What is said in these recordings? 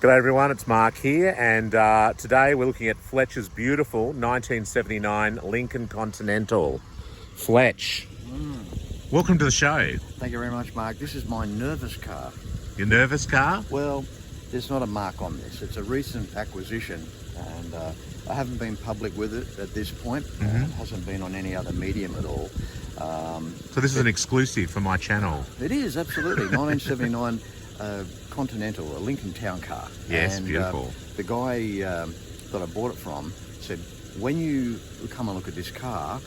G'day everyone, it's Mark here, and today we're looking at Fletcher's beautiful 1979 Lincoln Continental. Fletch, welcome to the show. Thank you very much, Mark. This is my nervous car. Your nervous car? Well, there's not a mark on this. It's a recent acquisition, and I haven't been public with it at this point. It hasn't been on any other medium at all. So this is an exclusive for my channel. It is, absolutely. 1979 Continental, a Lincoln town car. Yes, and, beautiful. The guy that I bought it from said, when you come and look at this car,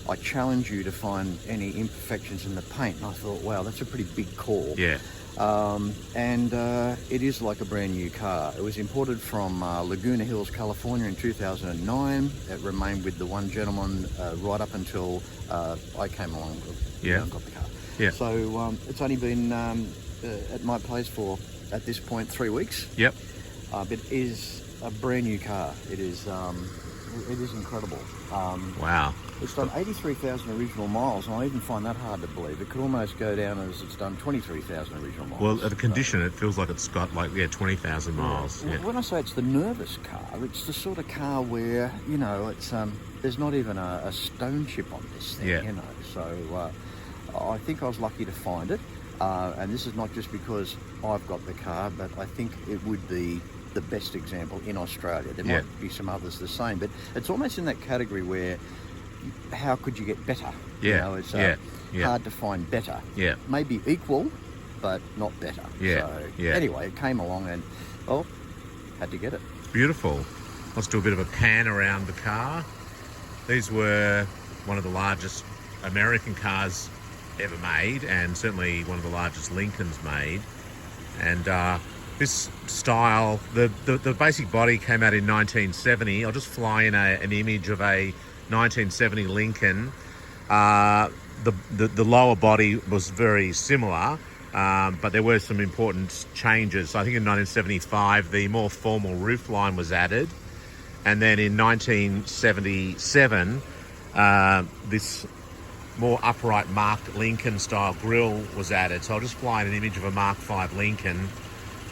I challenge you to find any imperfections in the paint. And I thought, wow, that's a pretty big call. Yeah. It is like a brand new car. It was imported from Laguna Hills, California in 2009. It remained with the one gentleman right up until I came along and got the car. Yeah. So it's only been at my place for, at this point, 3 weeks. Yep. But it is a brand new car. It is incredible. Wow. It's done 83,000 original miles, and I even find that hard to believe. It could almost go down as it's done 23,000 original miles. Well, at the condition, it feels like it's got 20,000 miles. Yeah. When I say it's the nervous car, it's the sort of car where, it's there's not even a stone chip on this thing, So I think I was lucky to find it. And this is not just because I've got the car, but I think it would be the best example in Australia. There might be some others the same, but it's almost in that category where how could you get better? Yeah. It's hard to find better. Yeah. Maybe equal, but not better. Yeah. So anyway, it came along and, had to get it. Beautiful. Let's do a bit of a pan around the car. These were one of the largest American cars ever made, and certainly one of the largest Lincolns made. And this style, the basic body came out in 1970. I'll just fly in an image of a 1970 Lincoln. The lower body was very similar, but there were some important changes. I think in 1975 the more formal roof line was added, and then in 1977 this more upright Mark Lincoln style grille was added. So I'll just fly in an image of a Mark V Lincoln.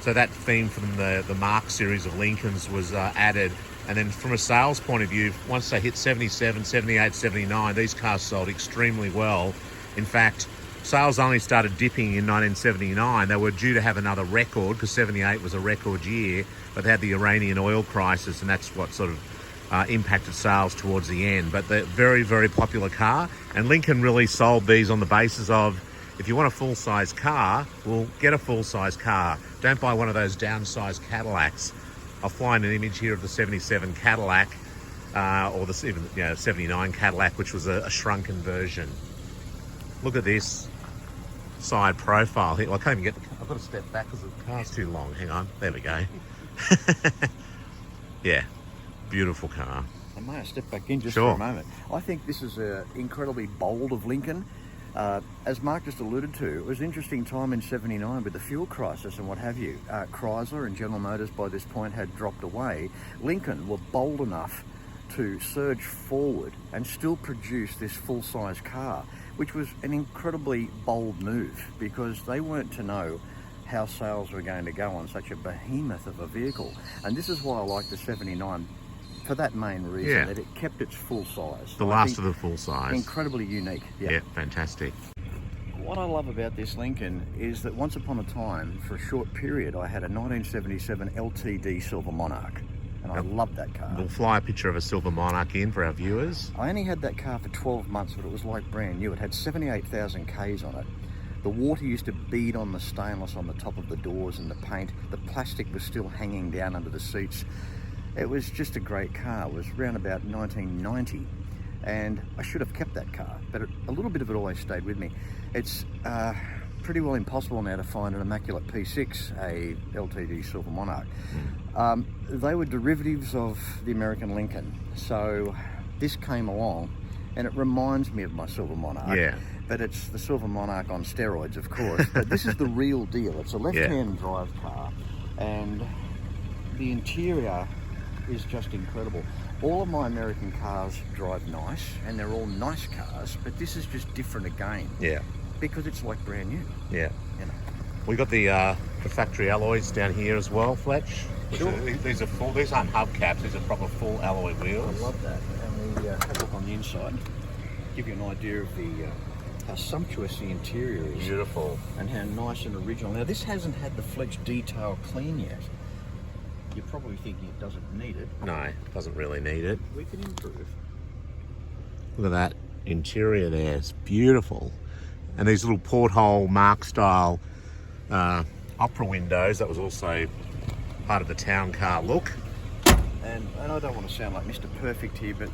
So that theme from the Mark series of Lincolns was added. And then from a sales point of view, once they hit 77, 78, 79, these cars sold extremely well. In fact, sales only started dipping in 1979. They were due to have another record, because 78 was a record year, but they had the Iranian oil crisis, and that's what sort of impacted sales towards the end. But they're very, very popular car, and Lincoln really sold these on the basis of, if you want a full-size car, well, get a full-size car. Don't buy one of those downsized Cadillacs. I'll fly in an image here of the 77 Cadillac, or the 79 Cadillac, which was a shrunken version. Look at this side profile here. Well, I can't even I've got to step back because the car's too long. Hang on, there we go. Yeah, beautiful car. I may step back in just for a moment. I think this is incredibly bold of Lincoln. As Mark just alluded to, it was an interesting time in 79 with the fuel crisis and what have you. Chrysler and General Motors by this point had dropped away. Lincoln were bold enough to surge forward and still produce this full-size car, which was an incredibly bold move, because they weren't to know how sales were going to go on such a behemoth of a vehicle. And this is why I like the 79 for that main reason, that it kept its full size. The last of the full size. Incredibly unique. Yeah, fantastic. What I love about this Lincoln is that once upon a time, for a short period, I had a 1977 LTD Silver Monarch, and I loved that car. We'll fly a picture of a Silver Monarch in for our viewers. I only had that car for 12 months, but it was like brand new. It had 78,000 Ks on it. The water used to bead on the stainless on the top of the doors and the paint. The plastic was still hanging down under the seats. It was just a great car. It was around about 1990, and I should have kept that car, but a little bit of it always stayed with me. It's pretty well impossible now to find an immaculate P6, a LTD Silver Monarch. They were derivatives of the American Lincoln, so this came along, and it reminds me of my Silver Monarch. Yeah. But it's the Silver Monarch on steroids, of course. But this is the real deal. It's a left-hand drive car, and the interior is just incredible. All of my American cars drive nice, and they're all nice cars, but this is just different again. Yeah. Because it's like brand new. Yeah. You know. We got the the factory alloys down here as well, Fletch. Sure. These are full. These aren't hubcaps. These are proper full alloy wheels. I love that. And we have a look on the inside. Give you an idea of the how sumptuous the interior is. Beautiful. And how nice and original. Now this hasn't had the Fletch detail clean yet. You're probably thinking it doesn't need it. No, doesn't really need it. We can improve. Look at that interior there. It's beautiful. And these little porthole mark style opera windows. That was also part of the town car look. And I don't want to sound like Mr. Perfect here, but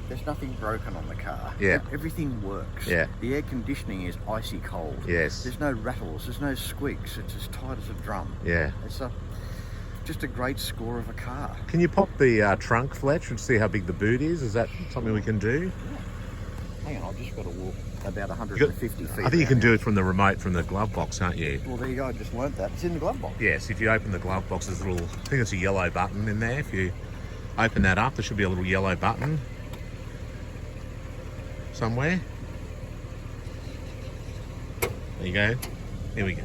there's nothing broken on the car. Yeah. Everything works. Yeah. The air conditioning is icy cold. Yes. There's no rattles, there's no squeaks, it's as tight as a drum. Yeah. It's just a great score of a car. Can you pop the trunk, Fletch, and see how big the boot is? Is that something we can do? Yeah. Hang on, I've just got to walk about 150 feet. I think you can do it from the remote from the glove box, can't you? Well, there you go, I just learnt that. It's in the glove box. Yes, if you open the glove box, there's a little, I think it's a yellow button in there. If you open that up, there should be a little yellow button somewhere. There you go. Here we go.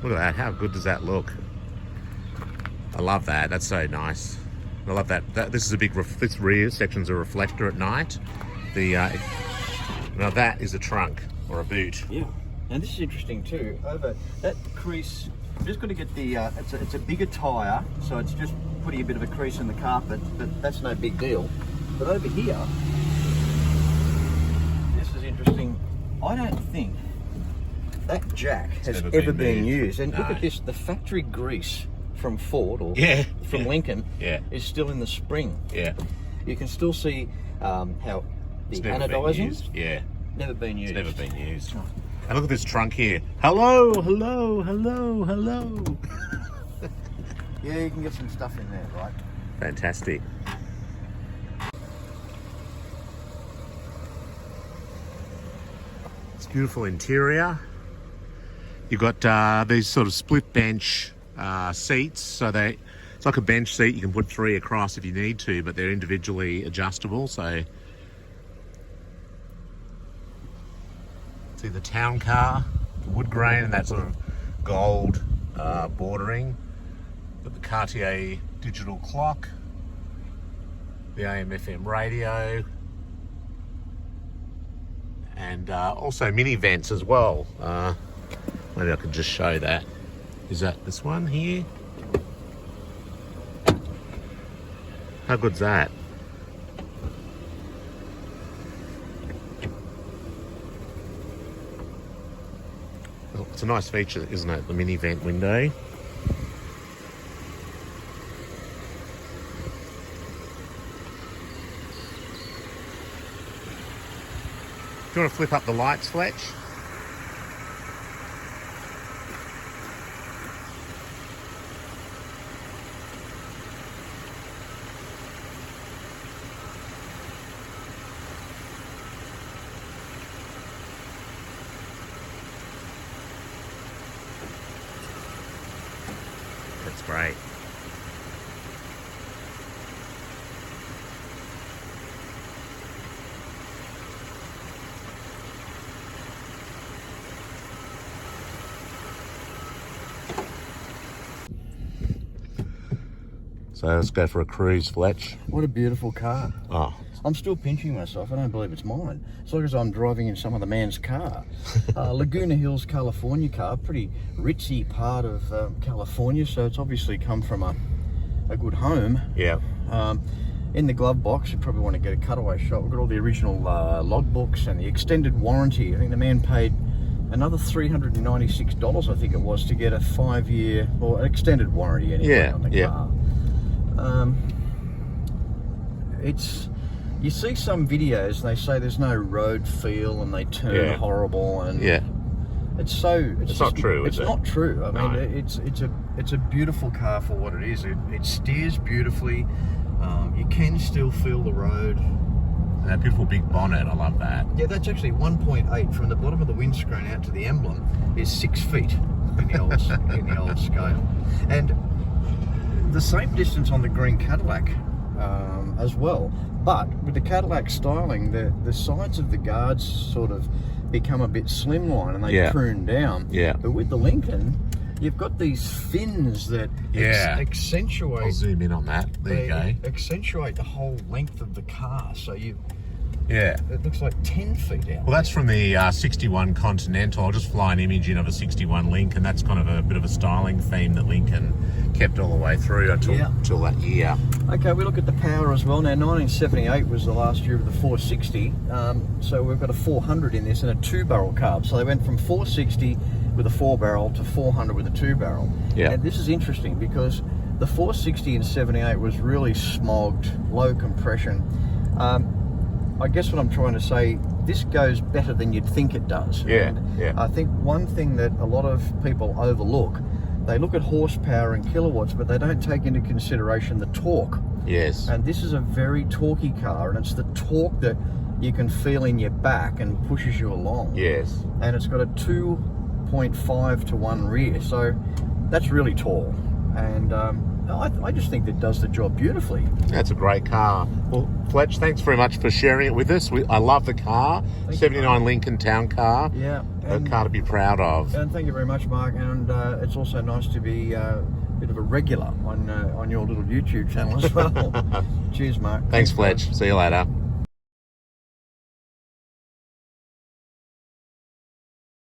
Look at that. How good does that look? I love that. That's so nice. I love that. This is a big. This rear section's a reflector at night. The now that is a trunk or a boot. Yeah, and this is interesting too. Over that crease, I'm just going to get the. It's a bigger tyre, so it's just putting a bit of a crease in the carpet, but that's no big deal. But over here, this is interesting. I don't think that jack has ever been used. And look at this, the factory grease from Ford or from Lincoln is still in the spring. Yeah. You can still see how the anodizing never been used. It's never been used. Oh. And look at this trunk here. Hello, hello, hello, hello. Yeah, you can get some stuff in there, right? Fantastic. It's beautiful interior. You've got these sort of split bench seats, so it's like a bench seat. You can put 3 across if you need to, but they're individually adjustable. So see the town car, the wood grain, and that sort of gold bordering. Got the Cartier digital clock, the AM/FM radio, and also mini vents as well. Maybe I could just show that. Is that this one here? How good's that? Well, it's a nice feature, isn't it? The mini vent window. Do you want to flip up the lights, Fletch? That's great. So let's go for a cruise, Fletch. What a beautiful car. Oh, I'm still pinching myself. I don't believe it's mine. It's like as I'm driving in some other man's car. Laguna Hills, California car, pretty ritzy part of California, so it's obviously come from a good home. yeah. In the glove box, you probably want to get a cutaway shot. We've got all the original logbooks and the extended warranty. I think the man paid another $396, I think it was, to get a 5-year or an extended warranty anyway on the car. You see some videos and they say there's no road feel and they turn horrible, and it's not true. It's not true. I mean, it's a beautiful car for what it is. It steers beautifully. You can still feel the road. And that beautiful big bonnet, I love that. Yeah, that's actually 1.8 from the bottom of the windscreen out to the emblem is 6 feet in the old scale, and the same distance on the green Cadillac as well. But with the Cadillac styling, the sides of the guards sort of become a bit slimline and they Yeah. prune down. Yeah. But with the Lincoln, you've got these fins that Yeah. accentuate. I'll zoom in on that. There you go. Accentuate the whole length of the car, so Yeah. it looks like 10 feet out. Well, that's from the 61 Continental. I'll just fly an image in of a 61 Lincoln. That's kind of a bit of a styling theme that Lincoln kept all the way through until that year. Okay, we look at the power as well. Now, 1978 was the last year of the 460, so we've got a 400 in this and a 2-barrel carb. So they went from 460 with a 4-barrel to 400 with a 2-barrel. Yeah. And this is interesting because the 460 in 78 was really smogged, low compression. I guess what I'm trying to say, this goes better than you'd think it does. Yeah, And yeah. I think one thing that a lot of people overlook, they look at horsepower and kilowatts, but they don't take into consideration the torque. Yes. And this is a very torquey car, and it's the torque that you can feel in your back and pushes you along. Yes. And it's got a 2.5 to 1 rear, so that's really tall. And I just think that does the job beautifully. That's a great car. Well, Fletch, thanks very much for sharing it with us. I love the car. Thank you, 79 Lincoln Town car. Yeah. A car to be proud of. And thank you very much, Mark. And it's also nice to be a bit of a regular on your little YouTube channel as well. Cheers, Mark. Thanks, Fletch. guys. See you later.